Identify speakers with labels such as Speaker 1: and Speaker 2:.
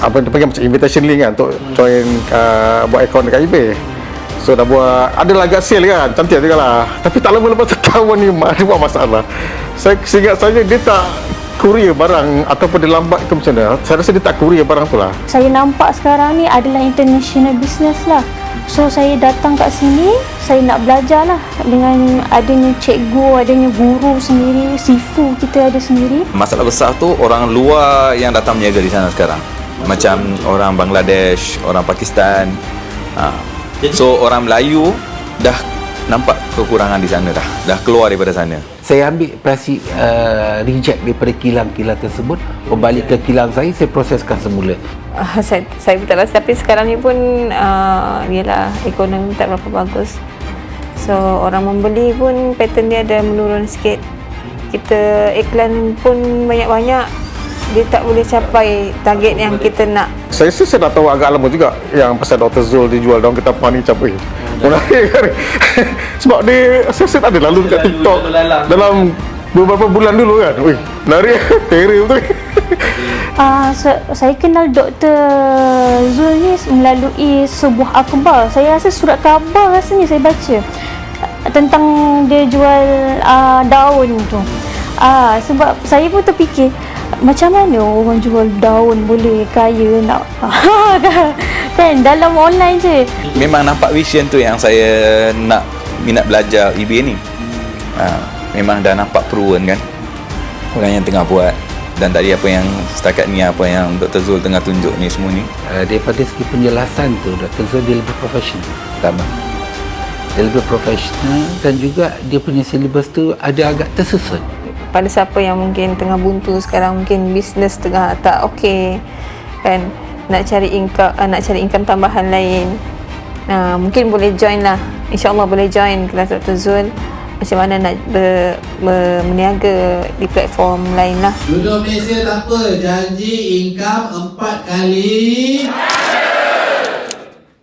Speaker 1: apa dia panggil macam invitation link kan untuk join buat akaun dekat eBay. So dah buat, adalah agak sale kan, cantik juga lah. Tapi tak lama lepas tu kawan ni ada buat masalah. Seingat saya dia tak courier barang ataupun dia lambat ke macam mana. Saya rasa dia tak courier barang tu lah.
Speaker 2: Saya nampak sekarang ni adalah international business lah. So saya datang kat sini, saya nak belajar lah dengan adanya cikgu, adanya guru sendiri, sifu kita ada sendiri.
Speaker 3: Masalah besar tu orang luar yang datang berniaga di sana sekarang. Macam orang Bangladesh, orang Pakistan. So orang Melayu dah nampak kekurangan di sana dah keluar daripada sana.
Speaker 4: Saya ambil plastik reject daripada kilang-kilang tersebut, kembali ke kilang saya proseskan semula.
Speaker 5: Saya betul lah, tapi sekarang ni pun yalah, ekonomi tak berapa bagus. So orang membeli pun pattern dia ada menurun sikit. Kita iklan pun banyak-banyak, dia tak boleh capai target yang kita nak.
Speaker 1: Saya rasa saya dah tahu agak lama juga yang pasal Dr. Zul dijual daun ketapang ni capai. Menarik kan. Sebab dia saya tak ada lalu dekat TikTok dalam beberapa bulan dulu kan. Wih, menarik. Terror betul.
Speaker 2: Saya kenal Dr. Zul ni melalui sebuah akhbar. Saya rasa surat khabar rasanya saya baca tentang dia jual daun tu. Sebab saya pun terfikir, macam mana orang jual daun boleh kaya nak kan dalam online je.
Speaker 3: Memang nampak vision tu yang saya nak minat belajar eBay ni. Memang dah nampak proven kan orang yang tengah buat. Dan tadi apa yang setakat ni, apa yang Dr. Zul tengah tunjuk ni semua ni,
Speaker 4: daripada segi penjelasan tu Dr. Zul dia lebih profesional pertama. Dia lebih profesional dan juga dia punya syllabus tu ada agak tersusun.
Speaker 5: Pada siapa yang mungkin tengah buntu sekarang, mungkin bisnes tengah tak okey kan, nak cari income tambahan lain, mungkin boleh join lah, insyaAllah boleh join kelas Dr. Zul. Macam mana nak berniaga di platform lain lah.
Speaker 6: Duduk Malaysia tak apa, janji income 4 kali